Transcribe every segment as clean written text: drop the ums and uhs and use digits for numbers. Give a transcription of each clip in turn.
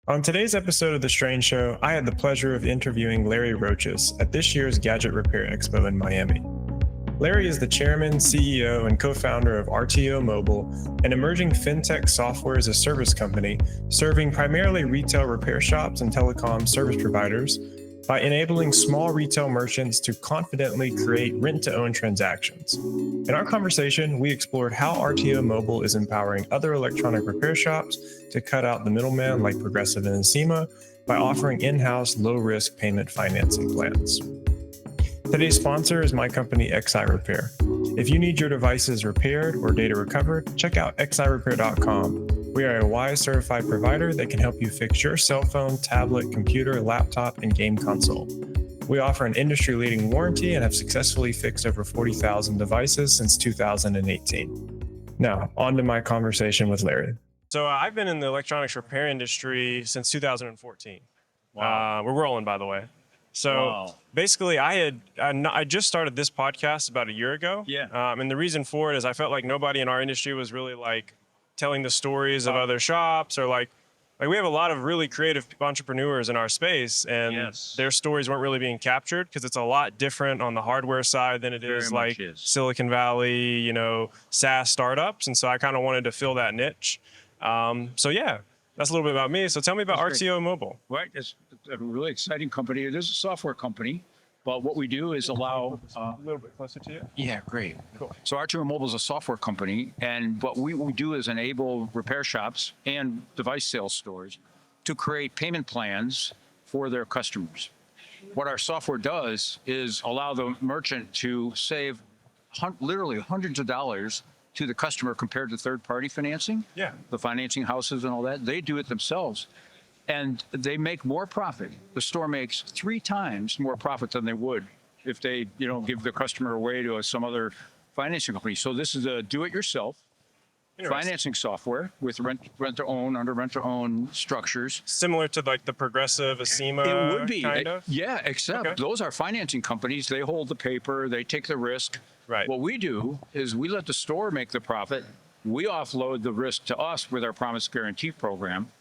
On today's episode of The Strange Show, I had the pleasure of interviewing Larry Roches at this year's Gadget Repair Expo in Miami. Larry is the chairman, CEO, and co-founder of RTO Mobile, an emerging fintech software as a service company serving primarily retail repair shops and telecom service providers by enabling small retail merchants to confidently create rent-to-own transactions. In our conversation, we explored how RTO Mobile is empowering other electronic repair shops to cut out the middleman like Progressive and Encima by offering in-house low-risk payment financing plans. Today's sponsor is my company, XI Repair. If you need your devices repaired or data recovered, check out xirepair.com. We are a WISE certified provider that can help you fix your cell phone, tablet, computer, laptop, and game console. We offer an industry-leading warranty and have successfully fixed over 40,000 devices since 2018. Now, on to my conversation with Larry. So I've been in the electronics repair industry since 2014. Wow. We're rolling, by the way. So basically, I just started this podcast about a year ago. Yeah. And the reason for it is I felt like nobody in our industry was really like telling the stories of other shops, or like we have a lot of really creative entrepreneurs in our space, and their stories weren't really being captured because it's a lot different on the hardware side than it is like Silicon Valley, SaaS startups. And so I kind of wanted to fill that niche. So yeah, that's a little bit about me. So tell me about RTO Mobile. Right. It's a really exciting company. It is a software company, but what we do is allow... a little bit closer to you. Yeah, great. Cool. So RTO Mobile is a software company, and what we do is enable repair shops and device sales stores to create payment plans for their customers. What our software does is allow the merchant to save literally hundreds of dollars to the customer compared to third-party financing. Yeah. The financing houses and all that, they do it themselves. And they make more profit. The store makes 3 times more profit than they would if they, give the customer away to some other financing company. So this is a do-it-yourself financing software with rent-to-own, under rent-to-own structures. Similar to like the Progressive, Encima, it would be, kind of? Yeah, except those are financing companies. They hold the paper, they take the risk. Right. What we do is we let the store make the profit. We offload the risk to us with our promise guarantee program.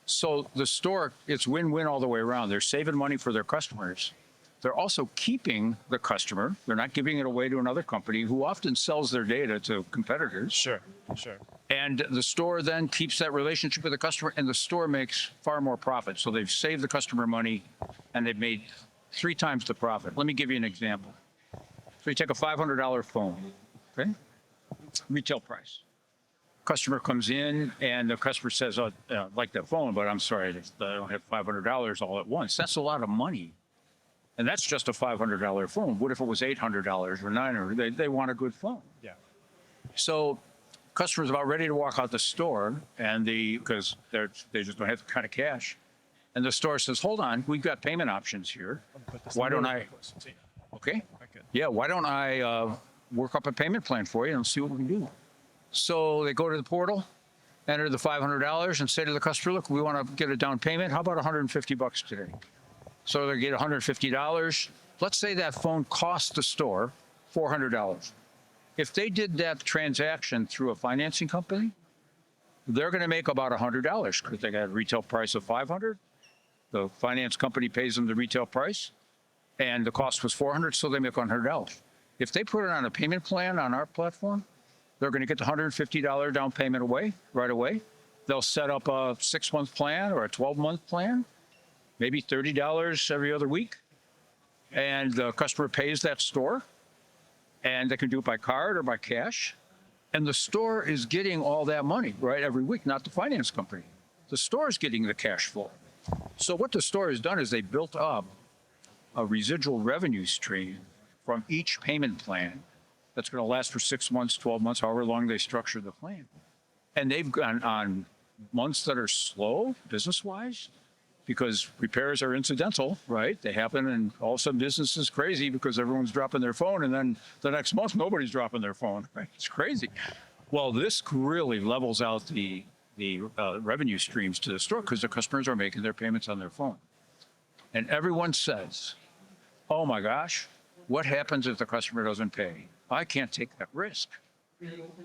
So the store, it's win-win all the way around. They're saving money for their customers. They're also keeping the customer. They're not giving it away to another company who often sells their data to competitors. Sure. And the store then keeps that relationship with the customer, and the store makes far more profit. So they've saved the customer money, and they've made 3 times the profit. Let me give you an example. So you take a $500 phone, okay? Retail price. Customer comes in, and the customer says, "Oh, I like that phone, but I'm sorry, I don't have $500 all at once." That's a lot of money. And that's just a $500 phone. What if it was $800 or $900? They want a good phone. Yeah. So customers about ready to walk out the store, and because they just don't have the kind of cash. And the store says, "Hold on, we've got payment options here. Why don't I?" Okay. Yeah, why don't I work up a payment plan for you and see what we can do? So they go to the portal, enter the $500, and say to the customer, "Look, we want to get a down payment. How about $150 today?" So they get $150. Let's say that phone cost the store $400. If they did that transaction through a financing company, they're going to make about $100 because they got a retail price of $500. The finance company pays them the retail price, and the cost was $400, so they make $100. If they put it on a payment plan on our platform, they're going to get the $150 down payment right away. They'll set up a 6-month plan or a 12-month plan, maybe $30 every other week. And the customer pays that store, and they can do it by card or by cash. And the store is getting all that money, right, every week, not the finance company. The store is getting the cash flow. So what the store has done is they built up a residual revenue stream from each payment plan that's going to last for 6 months, 12 months, however long they structure the plan. And they've gone on months that are slow business-wise, because repairs are incidental, right? They happen, and all of a sudden business is crazy because everyone's dropping their phone, and then the next month nobody's dropping their phone, right? It's crazy. Well, this really levels out the revenue streams to the store because the customers are making their payments on their phone. And everyone says, "Oh my gosh, what happens if the customer doesn't pay? I can't take that risk."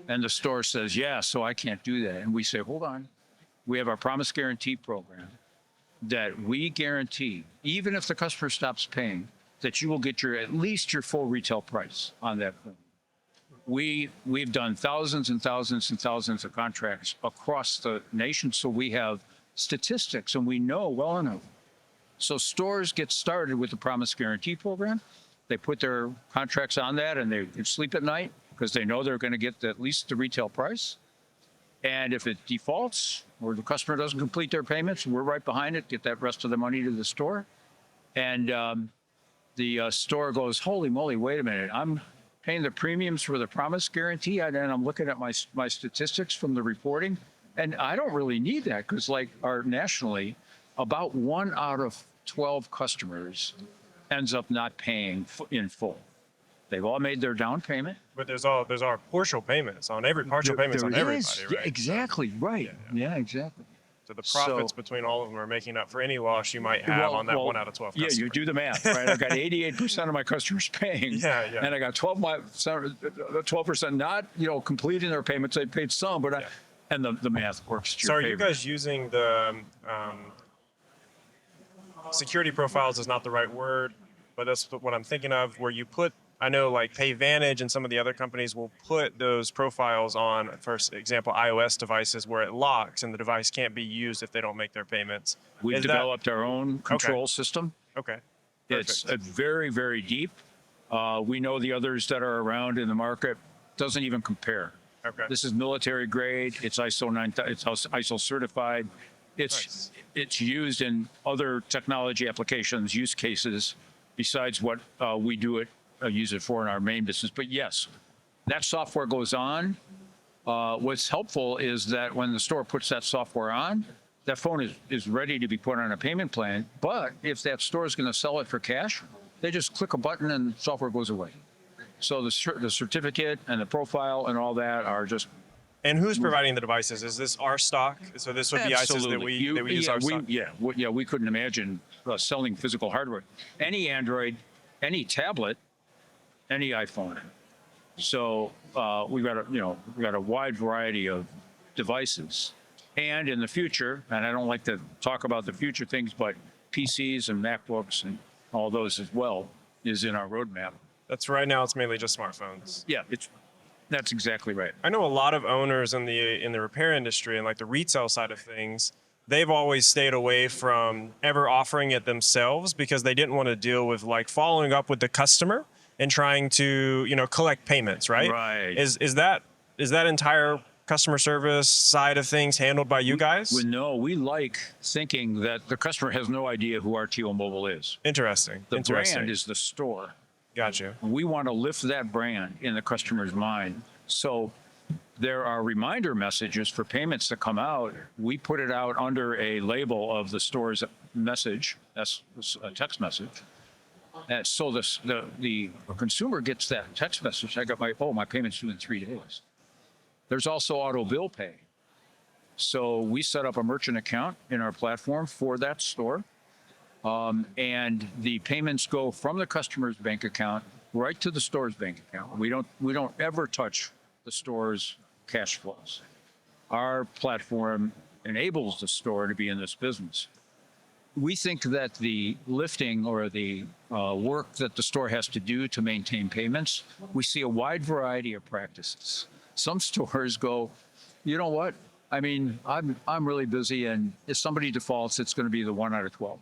And the store says, "Yeah, so I can't do that." And we say, "Hold on. We have our promise guarantee program. that we guarantee, even if the customer stops paying, that you will get at least your full retail price on that phone. We've done thousands and thousands and thousands of contracts across the nation, so we have statistics and we know well enough. So stores get started with the Promise Guarantee program. They put their contracts on that and they can sleep at night because they know they're going to get at least the retail price. And if it defaults or the customer doesn't complete their payments, we're right behind it, get that rest of the money to the store. And the store goes, holy moly, wait a minute, I'm paying the premiums for the Promise Guarantee, and then I'm looking at my statistics from the reporting, and I don't really need that because, like, nationally, about 1 out of 12 customers ends up not paying in full. They've all made their down payment. But there's our partial payments on everybody, right? Yeah, exactly, right. Yeah, exactly. So the profits between all of them are making up for any loss you might have on that 1 out of 12 customers. Yeah, you do the math, right? I've got 88% of my customers paying. Yeah. And I got 12% not, completing their payments. They paid some, but and the math works to your So are favor. you guys using the security profiles is not the right word, but that's what I'm thinking of, where you put, I know like PayVantage and some of the other companies will put those profiles on, for example, iOS devices where it locks and the device can't be used if they don't make their payments. We've developed our own control system. Okay. It's Perfect. very, very deep. We know the others that are around in the market. Doesn't even compare. Okay. This is military grade. It's ISO 9000. It's ISO certified. Nice. It's used in other technology applications, use cases, besides what we use it for in our main business. But yes, that software goes on. What's helpful is that when the store puts that software on, that phone is ready to be put on a payment plan. But if that store is going to sell it for cash, they just click a button and the software goes away. So the certificate and the profile and all that are just. And who's providing the devices? Is this our stock? So this would be ISIS that we use our stock? We couldn't imagine selling physical hardware. Any Android, any tablet, any iPhone. So we've got a wide variety of devices. And in the future, and I don't like to talk about the future things, but PCs and MacBooks and all those as well is in our roadmap. That's right now. It's mainly just smartphones. Yeah, that's exactly right. I know a lot of owners in the repair industry and like the retail side of things. They've always stayed away from ever offering it themselves because they didn't want to deal with like following up with the customer and trying to collect payments. Right. Right. Is that entire customer service side of things handled by you guys? No, we like thinking that the customer has no idea who RTO Mobile is. Interesting. The brand is the store. Gotcha. We want to lift that brand in the customer's mind. So there are reminder messages for payments that come out. We put it out under a label of the store's message. That's a text message. And so the consumer gets that text message. I got my payment's due in 3 days. There's also auto bill pay. So we set up a merchant account in our platform for that store. And the payments go from the customer's bank account right to the store's bank account. We don't ever touch the store's cash flows. Our platform enables the store to be in this business. We think that the lifting or the work that the store has to do to maintain payments, we see a wide variety of practices. Some stores go, you know what? I mean, I'm really busy, and if somebody defaults, it's going to be the 1 out of 12.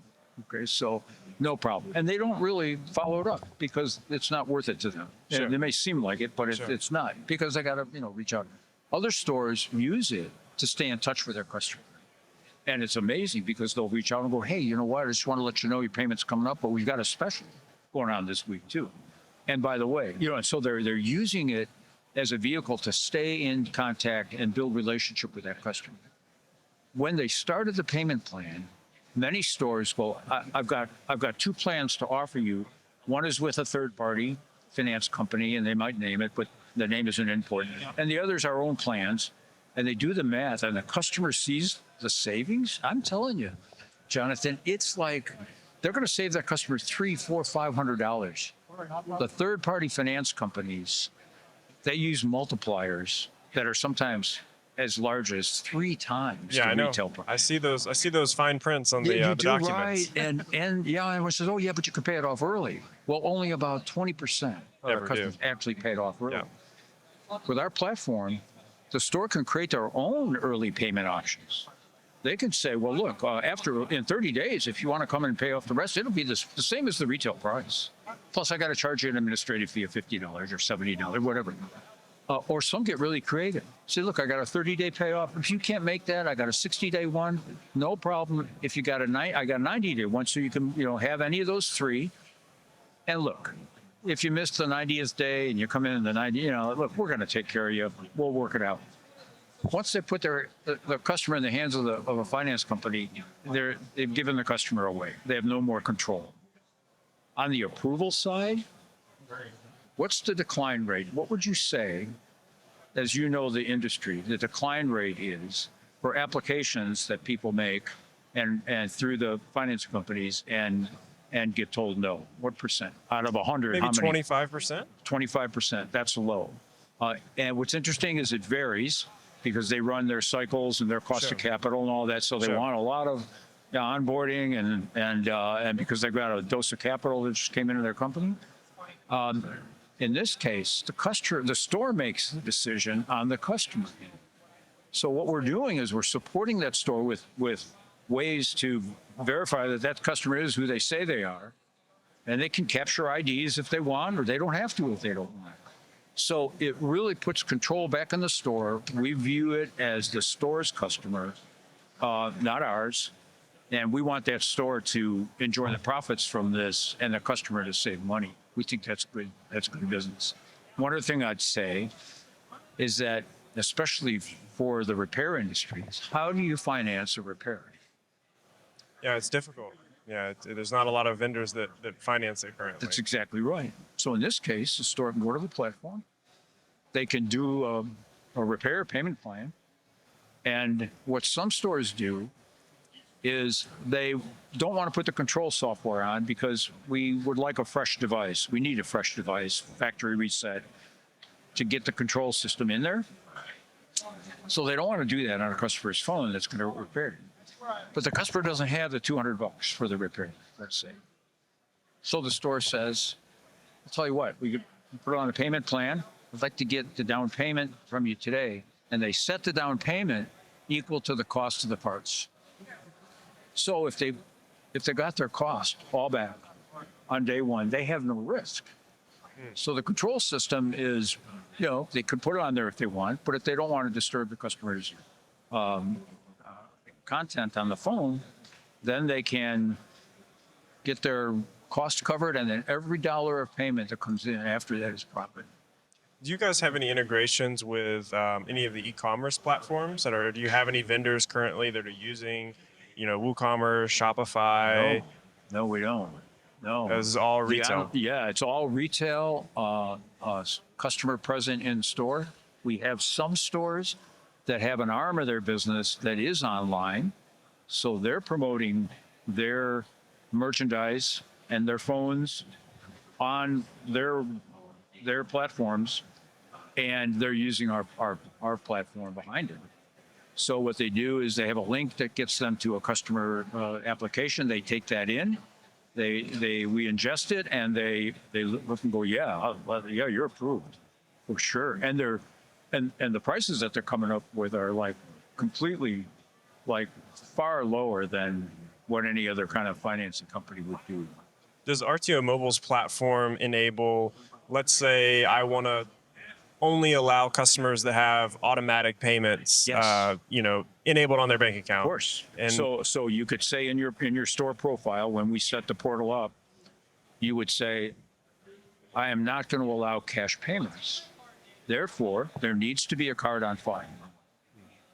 Okay, so no problem. And they don't really follow it up because it's not worth it to them. Sure. It may seem like it, but it's not, because they got to reach out. Other stores use it to stay in touch with their customer. And it's amazing because they'll reach out and go, hey, you know what? I just want to let you know your payment's coming up, but we've got a special going on this week too. And by the way, and so they're using it as a vehicle to stay in contact and build relationship with that customer. When they started the payment plan, many stores go, I've got 2 plans to offer you. One is with a third-party finance company, and they might name it, but the name isn't important. And the others are our own plans, and they do the math, and the customer sees the savings. I'm telling you, Jonathan, it's like they're going to save that customer $300, $400, $500. The third-party finance companies, they use multipliers that are sometimes as large as 3 times Yeah, the I know. retail price. I see those fine prints on Yeah, the you do, documents. right? And yeah, everyone says, oh yeah, but you can pay it off early. Well, only about 20% of our Never do. customers actually pay it off early. Yeah. With our platform, the store can create their own early payment options. They can say, well, look, in 30 days, if you want to come and pay off the rest, it'll be the same as the retail price. Plus, I got to charge you an administrative fee of $50 or $70, whatever. Or some get really creative. Say, look, I got a 30-day payoff. If you can't make that, I got a 60-day one. No problem. If you got I got a 90-day one, so you can have any of those 3. And look, if you missed the 90th day and you come in the 90, look, we're going to take care of you. We'll work it out. Once they put the customer in the hands of a finance company, they've given the customer away. They have no more control. On the approval side, what's the decline rate? What would you say, as you know the industry, the decline rate is for applications that people make and through the finance companies and get told no? What percent out of 100? Maybe how many? 25%. 25%. That's low. And what's interesting is it varies because they run their cycles and their cost of capital and all that. So they want a lot of onboarding and because they've got a dose of capital that just came into their company. In this case, the store makes the decision on the customer. So what we're doing is we're supporting that store with ways to verify that customer is who they say they are, and they can capture IDs if they want, or they don't have to if they don't want. So it really puts control back in the store. We view it as the store's customer, not ours. And we want that store to enjoy the profits from this and the customer to save money. We think that's good. That's good business. One other thing I'd say is that, especially for the repair industry, how do you finance a repair? Yeah, it's difficult. Yeah, there's not a lot of vendors that finance it currently. That's exactly right. So in this case, the store can go to the platform. They can do a repair payment plan. And what some stores do is they don't want to put the control software on because we would like a fresh device. We need a fresh device, factory reset, to get the control system in there. So they don't want to do that on a customer's phone that's going to repair it. But the customer doesn't have the $200 for the repair, let's say. So the store says, I'll tell you what, we could put it on a payment plan. I'd like to get the down payment from you today. And they set the down payment equal to the cost of the parts. So if they got their cost all back on day one, they have no risk. So the control system is, they could put it on there if they want, but if they don't want to disturb the customer's content on the phone, then they can get their cost covered, and then every dollar of payment that comes in after that is profit. Do you guys have any integrations with any of the e-commerce platforms do you have any vendors currently that are using, WooCommerce, Shopify? No, we don't. No. This is all retail. Yeah, it's all retail, customer present in store. We have some stores that have an arm of their business that is online. So they're promoting their merchandise and their phones on their platforms, and they're using our platform behind it. So what they do is they have a link that gets them to a customer application. They take that in, we ingest it, and they look and go, yeah, you're approved for sure. And the prices that they're coming up with are completely far lower than what any other kind of financing company would do. Does RTO Mobile's platform enable, let's say I want to only allow customers that have automatic payments, Yes. Enabled on their bank account? Of course. And so you could say in your store profile, when we set the portal up, you would say, I am not going to allow cash payments. Therefore, there needs to be a card on file.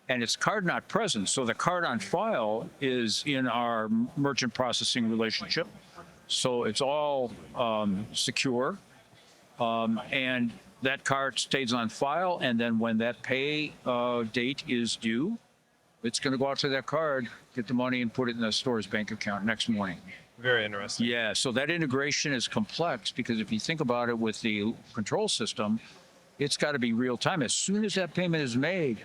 And it's card not present. So the card on file is in our merchant processing relationship. So it's all secure. And that card stays on file. And then when that pay date is due, it's going to go out to that card, get the money, and put it in the store's bank account next morning. Very interesting. Yeah, so that integration is complex because if you think about it with the control system, it's got to be real time. As soon as that payment is made,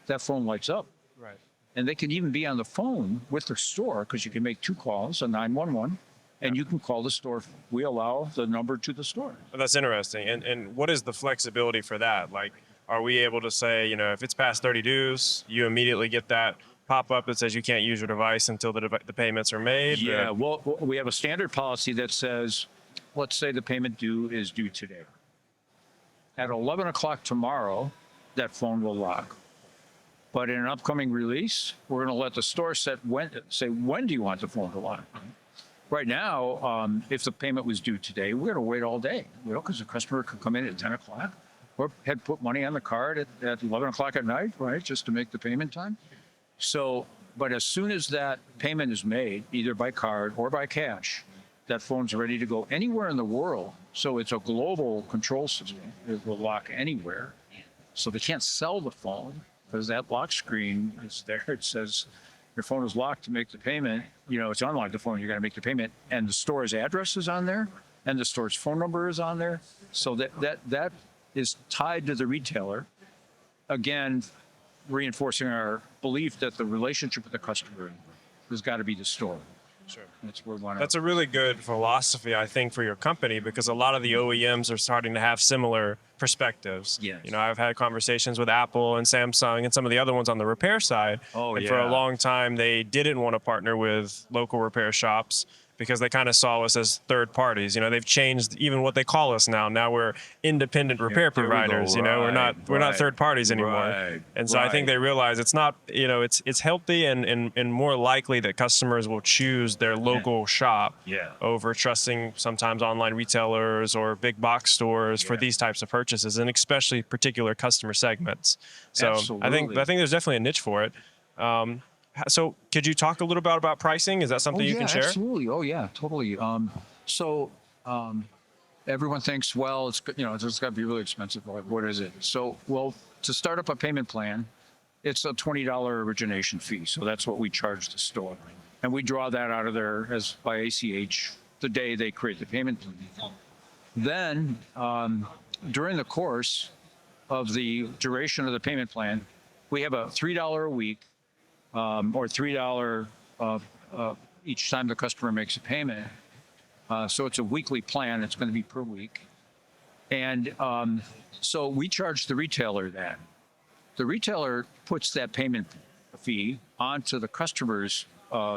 that phone lights up. Right. And they can even be on the phone with the store because you can make 2 calls, a 911, and you can call the store. We allow the number to the store. Well, that's interesting. And what is the flexibility for that? Like, are we able to say, if it's past 30 dues, you immediately get that pop up that says you can't use your device until the payments are made? Yeah, well, we have a standard policy that says, let's say the payment due is due today. At 11 o'clock tomorrow, that phone will lock. But in an upcoming release, we're going to let the store say, when do you want the phone to lock? Right now, if the payment was due today, we're going to wait all day, because the customer could come in at 10 o'clock or had put money on the card at 11 o'clock at night, right, just to make the payment time. So, but as soon as that payment is made, either by card or by cash, that phone's ready to go anywhere in the world. So it's a global control system. It will lock anywhere. So they can't sell the phone because that lock screen is there. It says your phone is locked to make the payment. It's unlocked the phone. You're going to make the payment, and the store's address is on there, and the store's phone number is on there. So that is tied to the retailer. Again, reinforcing our belief that the relationship with the customer has got to be the store. Sure. That's where we want to. That's a really good philosophy, I think, for your company, because a lot of the OEMs are starting to have similar perspectives. Yes. I've had conversations with Apple and Samsung and some of the other ones on the repair side. Oh, and for a yeah. long time, they didn't want to partner with local repair shops because they kind of saw us as third parties. They've changed even what they call us now. Now we're independent repair Here we go. providers. We're not Right. third parties anymore. Right. And so I think they realize it's not, it's healthy and more likely that customers will choose their local shop over trusting sometimes online retailers or big box stores for these types of purchases, and especially particular customer segments. So Absolutely. I think there's definitely a niche for it. So could you talk a little bit about pricing? Is that something you can share? Absolutely. Oh yeah, totally. Everyone thinks, well, it's got to be really expensive. Like, what is it? So, well, to start up a payment plan, it's a $20 origination fee. So that's what we charge the store, and we draw that out of there as by ACH the day they create the payment plan. Then, during the course of the duration of the payment plan, we have a $3 a week. Or $3 each time the customer makes a payment. So it's a weekly plan. It's going to be per week. And so we charge the retailer that. The retailer puts that payment fee onto the customer's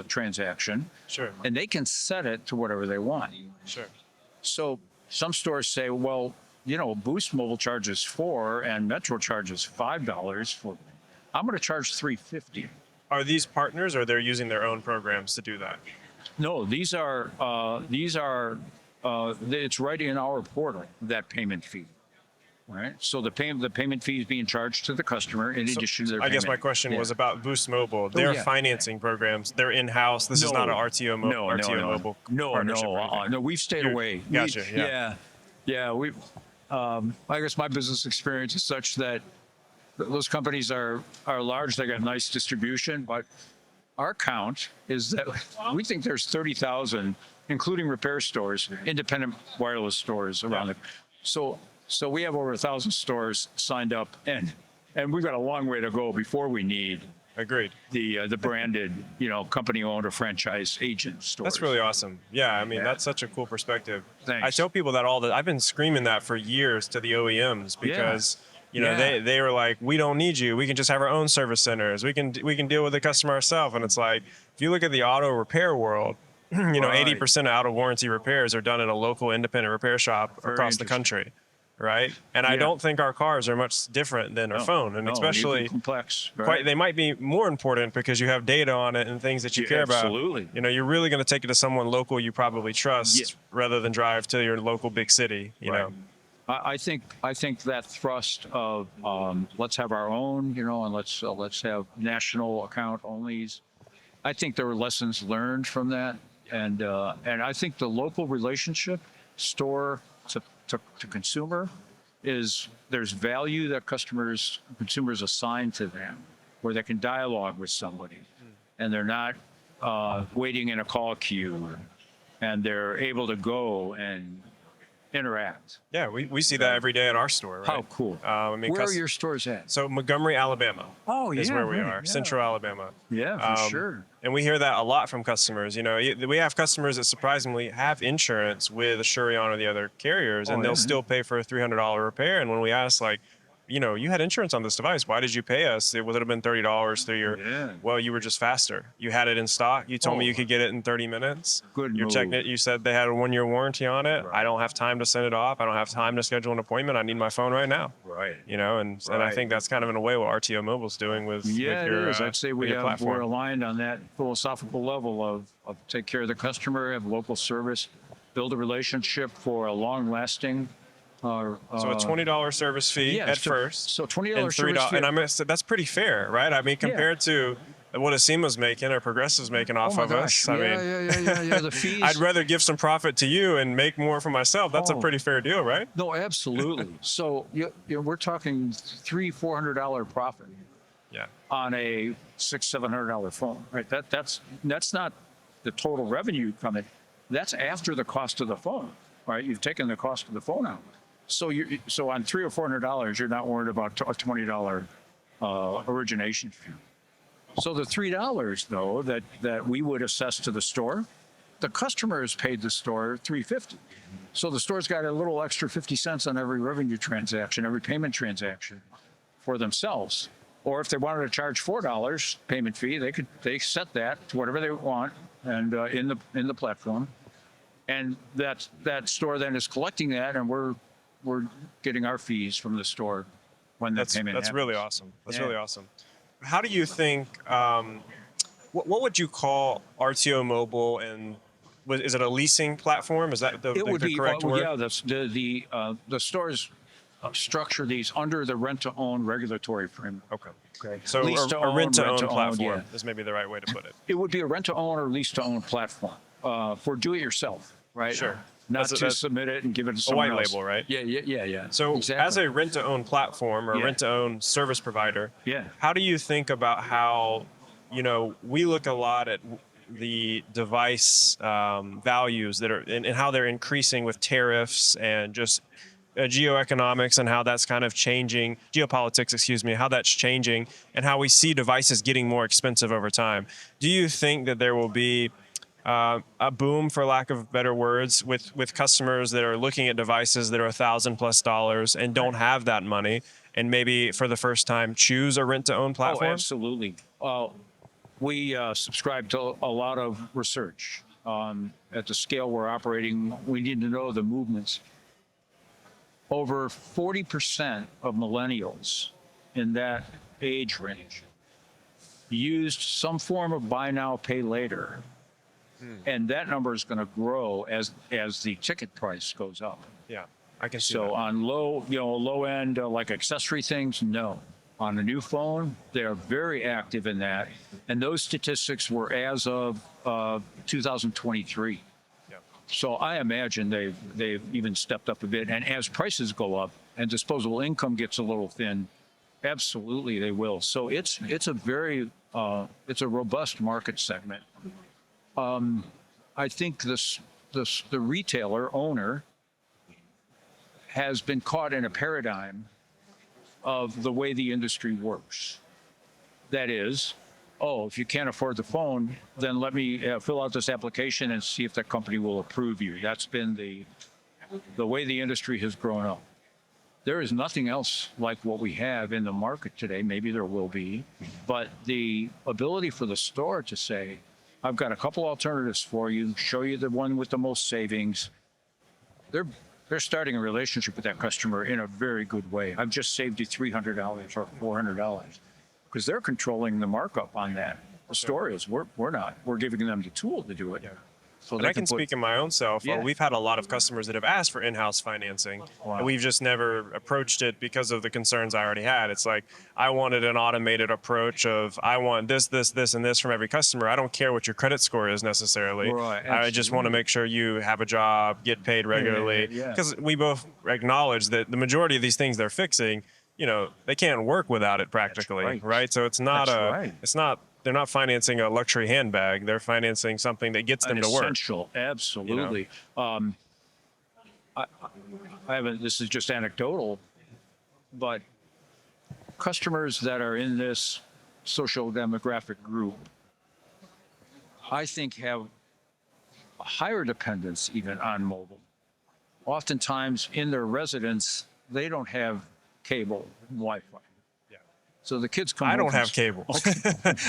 transaction. Sure. And they can set it to whatever they want. Sure. So some stores say, well, Boost Mobile charges $4 and Metro charges $5 for. I'm going to charge $3.50. Are these partners, or they're using their own programs to do that? No, these are it's right in our portal, that payment fee. Right. So the payment fee is being charged to the customer in addition to their payment. I guess my question was about Boost Mobile. Their financing programs, they're in-house. This is not an RTO Mobile partnership. No, we've stayed away. Gotcha. I guess my business experience is such that those companies are large. They got nice distribution, but our count is that we think there's 30,000, including repair stores, independent wireless stores around it. So we have over 1,000 stores signed up, and we've got a long way to go before we need Agreed. the branded, company-owned or franchise agent stores. That's really awesome. Yeah, I mean, that's such a cool perspective. Thanks. I tell people that I've been screaming that for years to the OEMs because they were like, we don't need you. We can just have our own service centers. We can deal with the customer ourselves. And it's like, if you look at the auto repair world, 80% of out of warranty repairs are done at a local independent repair shop across the country. Right. And I don't think our cars are much different than our phone. And especially complex. Right? They might be more important because you have data on it and things that you care about. Absolutely. You're really going to take it to someone local you probably trust rather than drive to your local big city, you know. I think that thrust of let's have our own, and let's have national account onlys. I think there were lessons learned from that, and I think the local relationship, store to consumer, there's value that consumers assign to them, where they can dialogue with somebody, and they're not waiting in a call queue, and they're able to go and interact. Yeah, we see that every day at our store, right? How cool. I mean, Where are your stores at? So Montgomery, Alabama Oh, is yeah, where we right, are, yeah. Central Alabama. Yeah, for sure. And we hear that a lot from customers. You know, we have customers that surprisingly have insurance with Assurion or the other carriers, and Oh, they'll yeah. still pay for a $300 repair. And when we ask, like, you know, you had insurance on this device. Why did you pay us? It would have been $30 through your. Yeah. Well, you were just faster. You had it in stock. You told me Oh. you could get it in 30 minutes. Good You're checking move. it. You said they had a 1-year warranty on it. Right. I don't have time to send it off. I don't have time to schedule an appointment. I need my phone right now. Right. You know, and I Right. think that's kind of in a way what RTO Mobile's doing with Yeah, your, it is. I'd say with your we're platform. aligned on that philosophical level of take care of the customer, have local service, build a relationship for a long-lasting. So a $20 service fee yeah, at so- first. so $20 and service $3, fee. and I mean, that's pretty fair, right? I mean, compared to what Acema's making or Progressive's making off Oh my of gosh. us. I mean, Yeah. The fees. I'd rather give some profit to you and make more for myself. That's a Oh. pretty fair deal, right? No, absolutely. So we're talking $300-$400 profit Yeah. on a $600-$700 phone, right? That's not the total revenue coming. That's after the cost of the phone, right? You've taken the cost of the phone out. So so on $300 or $400, you're not worried about a $20 origination fee. So the $3 though that we would assess to the store, the customer has paid the store $3.50. So the store's got a little extra 50 cents on every revenue transaction, every payment transaction for themselves. Or if they wanted to charge $4 payment fee, they set that to whatever they want and in the platform. And that store then is collecting that, and we're getting our fees from the store when that payment That's happens. really awesome. That's Yeah. really awesome. How do you think? What would you call RTO Mobile, and is it a leasing platform? Is that the correct word? Yeah. The stores structure these under the rent-to-own regulatory framework. Okay. So Lease-to-own, a rent-to-own rent-to-own, platform yeah. is maybe the right way to put it. It would be a rent-to-own or lease-to-own platform for do-it-yourself, right? Sure. Not That's- to submit it and give it to A someone white else. label, right? Yeah. So exactly. as a rent-to-own platform or Yeah. rent-to-own service provider, Yeah. how do you think about how, you know, we look a lot at the device values that are and how they're increasing with tariffs and just geoeconomics and how that's kind of changing, geopolitics, excuse me, how that's changing and how we see devices getting more expensive over time. Do you think that there will be a boom, for lack of better words, with customers that are looking at devices that are $1,000+ and don't have that money, and maybe for the first time choose a rent-to-own Oh, platform? absolutely. We subscribe to a lot of research. At the scale we're operating, we need to know the movements. Over 40% of millennials in that age range used some form of buy now, pay later. And that number is going to grow as the ticket price goes up. Yeah, I can see So that. on low end, like accessory things, no. On a new phone, they're very active in that. And those statistics were as of 2023. Yeah. So I imagine they've even stepped up a bit. And as prices go up and disposable income gets a little thin, absolutely they will. So it's a very it's a robust market segment. I think the retailer owner has been caught in a paradigm of the way the industry works. That is, if you can't afford the phone, then let me fill out this application and see if that company will approve you. That's been the way the industry has grown up. There is nothing else like what we have in the market today. Maybe there will be, but the ability for the store to say, I've got a couple alternatives for you, show you the one with the most savings. They're starting a relationship with that customer in a very good way. I've just saved you $300 or $400 because they're controlling the markup on that. The store is, we're not. We're giving them the tool to do it. Yeah. So And I can speak in my own self. Yeah. We've had a lot of customers that have asked for in-house financing, Wow. and we've just never approached it because of the concerns I already had. It's like, I wanted an automated approach of, I want this, and this from every customer. I don't care what your credit score is necessarily. Right, I just want to make sure you have a job, get paid regularly. Yeah. Because we both acknowledge that the majority of these things they're fixing, you know, they can't work without it practically, right. So it's not That's right. they're not financing a luxury handbag. They're financing something that gets them to work. Essential, absolutely. I haven't, this is just anecdotal, but customers that are in this social demographic group, I think have a higher dependence even on mobile. Oftentimes in their residence, they don't have cable and Wi-Fi. Yeah. So the kids come I home don't from have cable.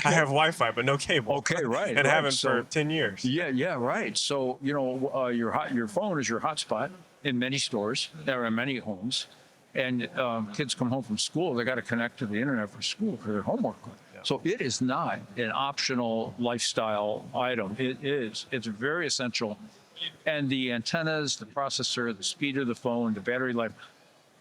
I have Wi-Fi, but no cable. Okay, right. And right. haven't So, for 10 years. yeah, right. So, your phone is your hotspot in many stores, or in many homes. And kids come home from school, they got to connect to the internet for school for their homework. Yeah. So it is not an optional lifestyle item. It is. It's very essential. And the antennas, the processor, the speed of the phone, the battery life,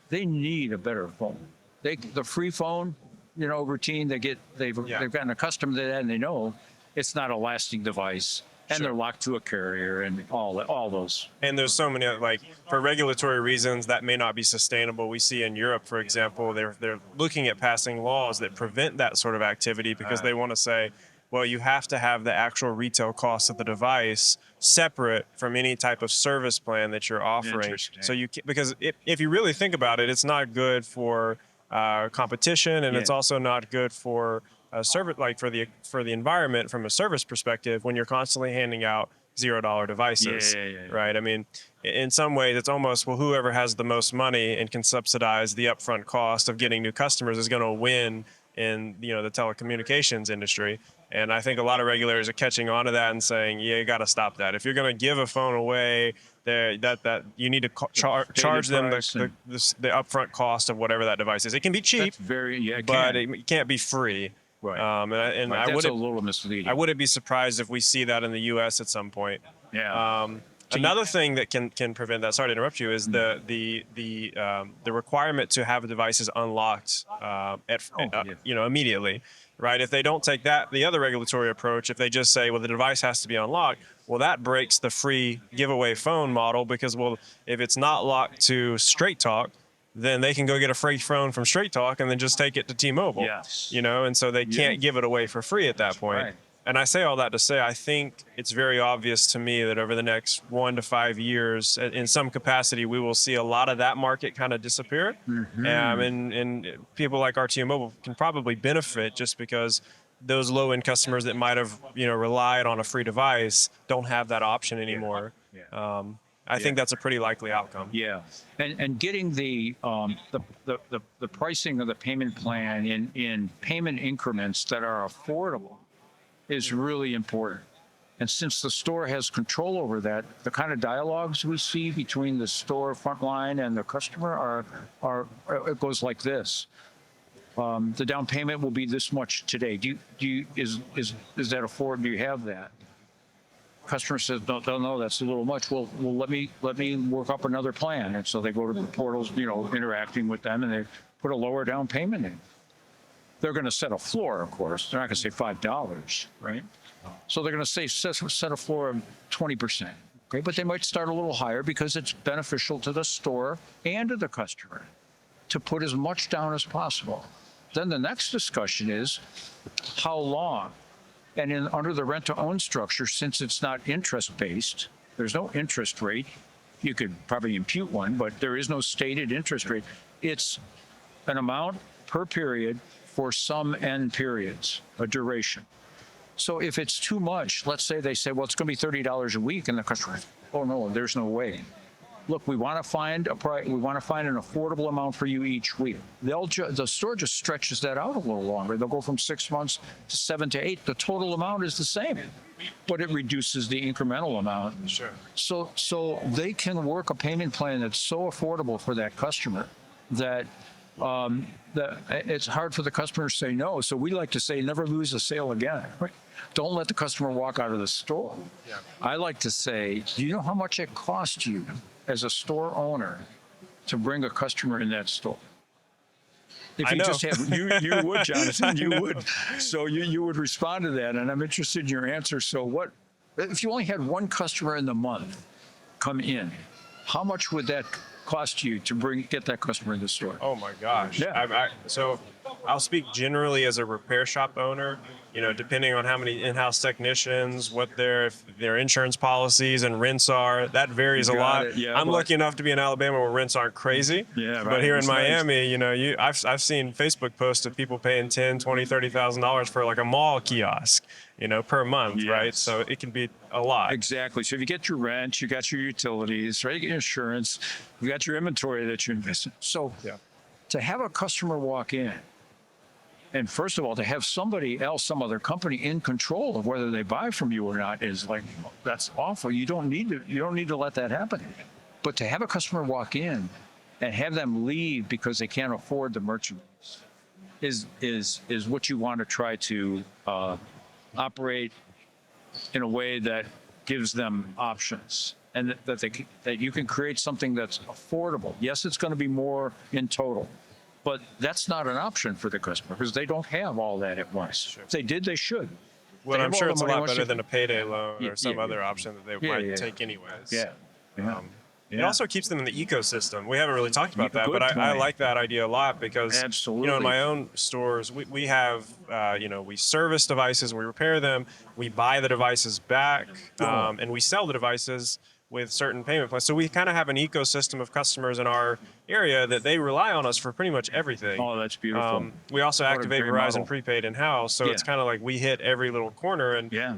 they need a better phone. The free phone, routine, they've gotten accustomed to that, and they know it's not a lasting device, and Sure. they're locked to a carrier and all those. And there's so many, like, for regulatory reasons that may not be sustainable. We see in Europe, for example, they're looking at passing laws that prevent that sort of activity because they want to say, well, you have to have the actual retail cost of the device separate from any type of service plan that you're offering. Interesting. So because if you really think about it, it's not good for competition, and it's Yeah. also not good for service, like for the environment from a service perspective, when you're constantly handing out $0 devices. Yeah. Right? I mean, in some ways, it's almost, well, whoever has the most money and can subsidize the upfront cost of getting new customers is going to win in the telecommunications industry. And I think a lot of regulators are catching on to that and saying, yeah, you got to stop that. If you're going to give a phone away, that you need to charge them the upfront cost of whatever that device is. It can be cheap, but it can't be free. Right. I That's would a little misleading. I wouldn't be surprised if we see that in the U.S. at some point. Yeah. Another thing that can prevent that, sorry to interrupt you, is the requirement to have devices unlocked immediately, right? If they don't take the other regulatory approach, if they just say, well, the device has to be unlocked, well, that breaks the free giveaway phone model because, well, if it's not locked to Straight Talk, then they can go get a free phone from Straight Talk and then just take it to T-Mobile. Yes. And so they can't give it away for free at that point. Right. And I say all that to say, I think it's very obvious to me that over the next 1 to 5 years, in some capacity, we will see a lot of that market kind of disappear. Mm-hmm. And people like RTO Mobile can probably benefit just because those low-end customers that might have, relied on a free device don't have that option anymore. Yeah. I think that's a pretty likely outcome. Yeah, and getting the pricing of the payment plan in payment increments that are affordable is really important. And since the store has control over that, the kind of dialogues we see between the store frontline and the customer it goes like this. The down payment will be this much today. Is that affordable? Do you have that? Customer says, no, that's a little much. Well, let me work up another plan. And so they go to the portals, interacting with them, and they put a lower down payment in. They're going to set a floor, of course. They're not going to say $5, right? So they're going to say set a floor of 20%. Okay, but they might start a little higher because it's beneficial to the store and to the customer to put as much down as possible. Then the next discussion is how long. And under the rent-to-own structure, since it's not interest-based, there's no interest rate. You could probably impute one, but there is no stated interest rate. It's an amount per period for some end periods, a duration. So if it's too much, let's say they say, well, it's going to be $30 a week, and the customer, oh no, there's no way. Look, we want to find an affordable amount for you each week. The store just stretches that out a little longer. They'll go from 6 months to 7 to 8. The total amount is the same, but it reduces the incremental amount. Sure. So they can work a payment plan that's so affordable for that customer that it's hard for the customer to say no. So we like to say, never lose a sale again. Don't let the customer walk out of the store. Yeah. I like to say, do you know how much it costs you as a store owner to bring a customer in that store? If you just have, you would, Jonathan, you would. So you would respond to that, and I'm interested in your answer. So what, if you only had one customer in the month come in, how much would that cost you to get that customer in the store? Oh my gosh. Yeah. So I'll speak generally as a repair shop owner. Depending on how many in-house technicians, what their insurance policies and rents are, that varies a Got lot. it. Yeah, I'm but- lucky enough to be in Alabama where rents aren't crazy. Yeah, right. But here in It's nice. Miami, I've seen Facebook posts of people paying $10, $20, $30,000 for like a mall kiosk, per month, right? Yes. So it can be a lot. Exactly. So if you get your rent, you got your utilities, right? You get your insurance, you got your inventory that you invest in. So Yeah. to have a customer walk in, and first of all, to have somebody else, some other company in control of whether they buy from you or not is like, that's awful. You don't need to let that happen. But to have a customer walk in and have them leave because they can't afford the merchandise is what you want to try to operate in a way that gives them options, and that you can create something that's affordable. Yes, it's going to be more in total, but that's not an option for the customer because they don't have all that at once. Sure. If they did, they should. Well, They I'm have sure all it's the a money lot once better you- than a payday loan Yeah, or some yeah, other yeah. option that they Yeah, might yeah. take anyways. Yeah. Yeah. It also keeps them in the ecosystem. We haven't really talked about that, Good but I point. like that idea a lot because, Absolutely. in my own stores, we have, we service devices, we repair them, we buy the devices back, and we sell the devices with certain payment plans. So we kind of have an ecosystem of customers in our area that they rely on us for pretty much everything. Oh, that's beautiful. We also What a activate great Verizon model. prepaid in-house, so it's Yeah. kind of like we hit every little corner. And Yeah.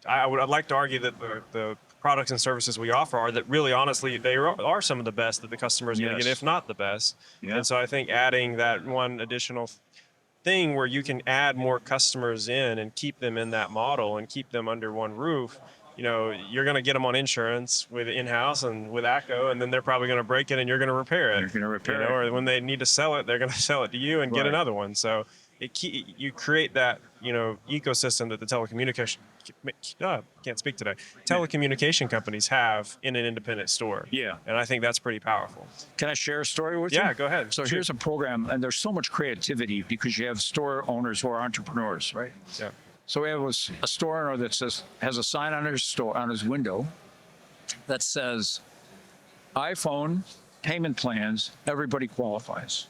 I'd like to argue that the products and services we offer are that really honestly they are some of the best that the customer is going to Yes. get, if not the best. Yeah. And so I think adding that one additional thing where you can add more customers in and keep them in that model and keep them under one roof, you're going to get them on insurance with in-house and with ACO, and then they're probably going to break it and you're going to repair it. You're gonna repair it. Or when they need to sell it, they're going to sell it to you and get Right. another one. So you create that ecosystem that the can't speak today. Telecommunication companies have in an independent store. Yeah. And I think that's pretty powerful. Can I share a story with you? Yeah, go ahead. So Shoot. here's a program, and there's so much creativity because you have store owners who are entrepreneurs, right? Yeah. So we have a store owner that has a sign on his window that says, iPhone payment plans, everybody qualifies.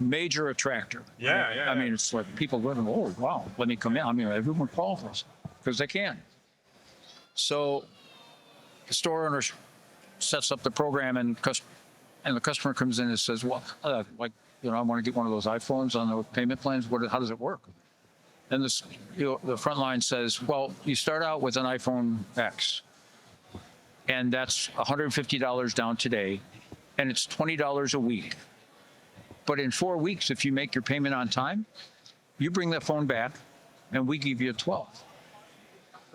Major attractor. Yeah. I mean, it's like people going, oh, wow, let me come in. I mean, everyone qualifies because they can. So the store owner sets up the program, and the customer comes in and says, well, I want to get one of those iPhones on the payment plans. How does it work? And the front line says, well, you start out with an iPhone X, and that's $150 down today, and it's $20 a week. But in 4 weeks, if you make your payment on time, you bring that phone back, and we give you a 12.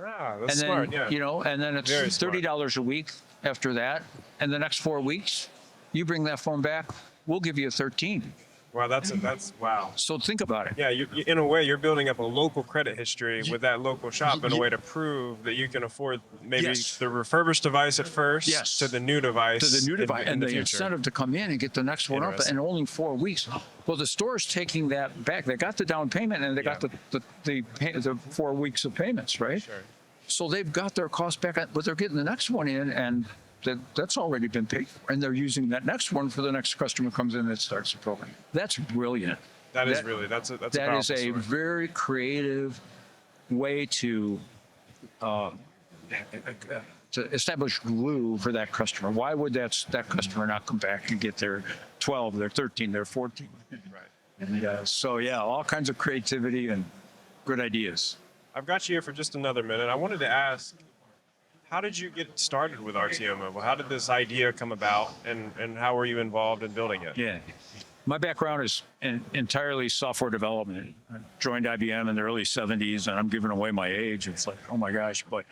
Ah, And that's then, smart. Yeah. and then it's Very smart. $30 a week after that. And the next 4 weeks, you bring that phone back, we'll give you a 13. Wow, that's wow. So think about it. Yeah, in a way, you're building up a local credit history with that local shop in a way to prove that you can afford maybe Yes. the refurbished device at first Yes. to the new device. To the new device, in and the the future. incentive to come in and get the next one up Interesting. in only 4 weeks. Well, the store's taking that back. They got the down payment, and they got the 4 weeks of payments, right? Sure. So they've got their cost back, but they're getting the next one in, and that's already been paid for, and they're using that next one for the next customer who comes in that starts the program. That's brilliant. That is really that's a That powerful is a story. very creative way to establish glue for that customer. Why would that customer not come back and get their 12, their 13, their 14? Right. And so yeah, all kinds of creativity and good ideas. I've got you here for just another minute. I wanted to ask, how did you get started with RTO Mobile? How did this idea come about, and how were you involved in building it? Yeah. My background is entirely software development. I joined IBM in the early 70s, and I'm giving away my age. It's like, oh my gosh, but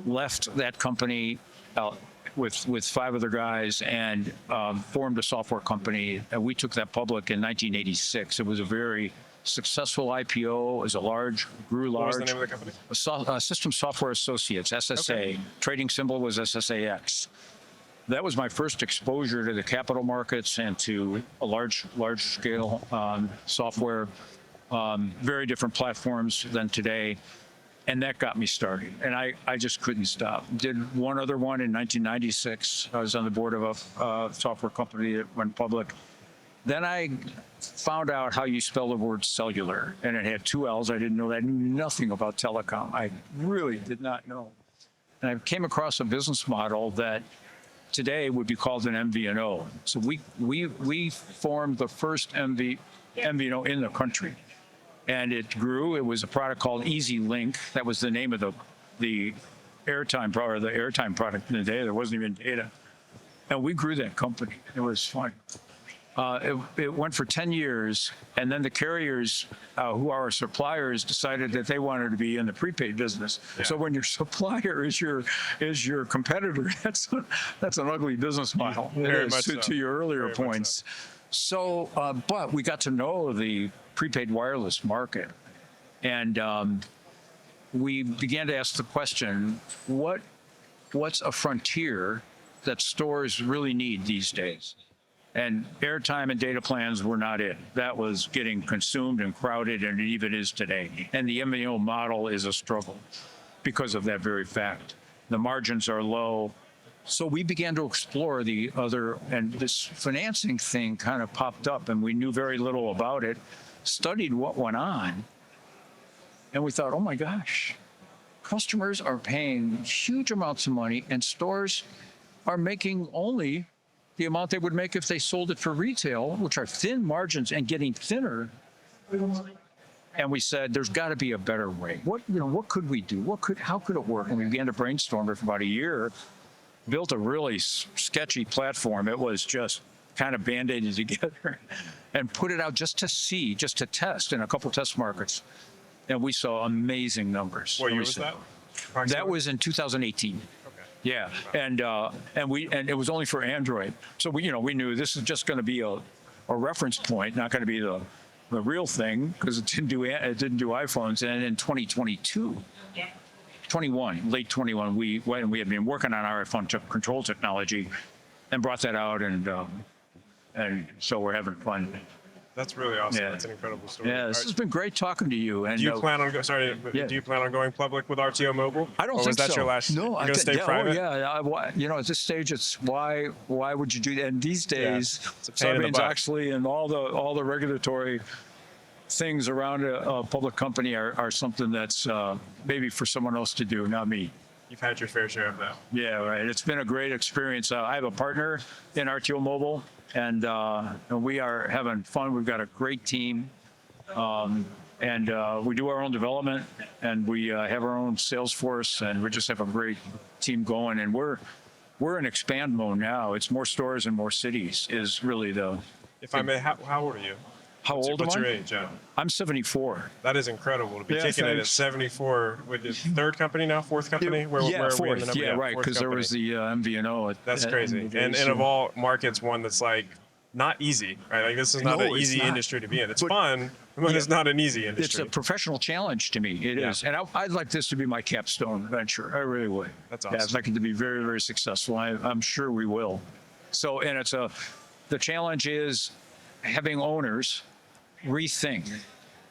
left that company with 5 other guys and formed a software company. And we took that public in 1986. It was a very successful IPO. It was grew large. What was the name of the company? System Software Associates, SSA. Okay. Trading symbol was SSAX. That was my first exposure to the capital markets and to a large scale software, very different platforms than today. And that got me started. And I just couldn't stop. Did one other one in 1996. I was on the board of a software company that went public. Then I found out how you spell the word cellular, and it had two L's. I didn't know that. I knew nothing about telecom. I really did not know. And I came across a business model that today would be called an MVNO. So we formed the first MVNO in the country, and it grew. It was a product called Easy Link. That was the name of the airtime product, or the airtime product in the day. There wasn't even data, and we grew that company. It was fun. It went for 10 years, and then the carriers, who are our suppliers, decided that they wanted to be in the prepaid business. Yeah. So when your supplier is your competitor, that's an ugly business model. Very It is, much so. to your earlier Very much points. So, but we got to know the prepaid wireless market, and we began to ask the question, what's a frontier that stores really need these days? And airtime and data plans were not it. That was getting consumed and crowded, and it even is today. And the MVNO model is a struggle because of that very fact. The margins are low. So we began to explore the other, and this financing thing kind of popped up, and we knew very little about it, studied what went on, and we thought, oh my gosh, customers are paying huge amounts of money, and stores are making only the amount they would make if they sold it for retail, which are thin margins and getting thinner. And we said, there's got to be a better way. What could we do? How could it work? And we began to brainstorm it for about a year, built a really sketchy platform. It was just kind of band-aided together and put it out just to test in a couple test markets. And we saw amazing numbers. What year was that? That was in 2018. Yeah, and it was only for Android. So we knew this is just going to be a reference point, not going to be the real thing, because it didn't do iPhones. And in 2022, late 21, we had been working on RF phone control technology, and brought that out, and so we're having fun. That's really awesome. Yeah. That's an incredible story. Yeah, this has been great talking to you. And Do you plan on do you plan on going public with RTO Mobile? I don't or think was that so. your last? No, you're I gonna stay private. at this stage, it's why would you do that? And these days, it's a pain in the butt. Sarbanes-Oxley and all the regulatory things around a public company are something that's maybe for someone else to do, not me. You've had your fair share of that. Yeah, right. It's been a great experience. I have a partner in RTO Mobile, and we are having fun. We've got a great team, and we do our own development, and we have our own sales force, and we just have a great team going. And we're in expand mode now. It's more stores and more cities is really the. If I may, how old are you? How old am I? What's your age? Yeah. I'm 74. That is incredible to be Yeah, kicking it at thanks. 74 with your third company now, fourth company. Where are we in the fourth. number? Yeah, right. Fourth Because there company. was the MVNO. That's crazy. And of all markets, one that's like not easy, right? Like this is not No, an it's easy not. industry to be in. It's But- fun, but it's not an easy It's industry. a professional challenge to me. It is, and I'd like this to be my capstone venture. I really would. That's Yeah, I'd awesome. like it to be very, very successful. I'm sure we will. So, and the challenge is having owners rethink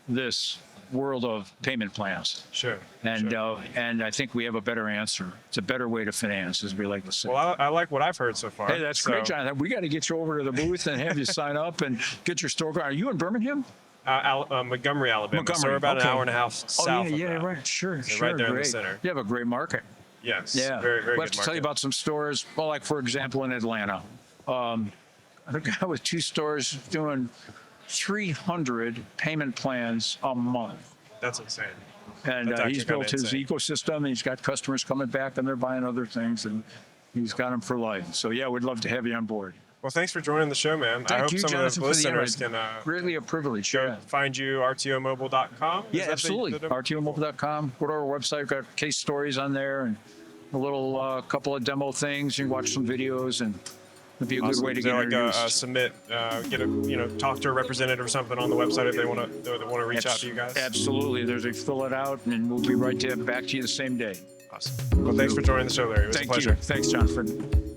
this world of payment plans. Sure. And sure. and I think we have a better answer. It's a better way to finance, as we like to say. Well, I like what I've heard so far. Hey, that's great, Jonathan. We got to get you over to the booth and have you sign up and get your store going. Are you in Birmingham? Montgomery, Alabama. So Montgomery, we're about okay. an hour and a half south of that. Right. Sure, So sure. right there in the great. center. You have a great market. Yes. Yeah. Very, very We'll have good to tell you market. about some stores. Well, like for example, in Atlanta, a guy with 2 stores doing 300 payment plans a month. That's insane. And That's he's actually built his kinda ecosystem, and he's got customers coming back, and they're buying other things, and he's got them for life. So yeah, we'd love to have you on board. Well, thanks for joining the show, man. I Thank hope you, some Jonathan, of the for the listeners invite. can Really a privilege. go Yeah. find you rtomobile.com. Is Yeah, that the- absolutely. RTOmobile.com. Go to our website. We've got case stories on there and a little couple of demo things. You can watch some videos, and it'd be a good Awesome. way to Is get there like introduced. talk to a representative or something on the website if they want to reach out to you guys? Absolutely. There's a fill it out, and we'll be back to you the same day. Awesome. Well, thanks for joining the show, Larry. It was Thank a pleasure. you. Thanks, Jonathan.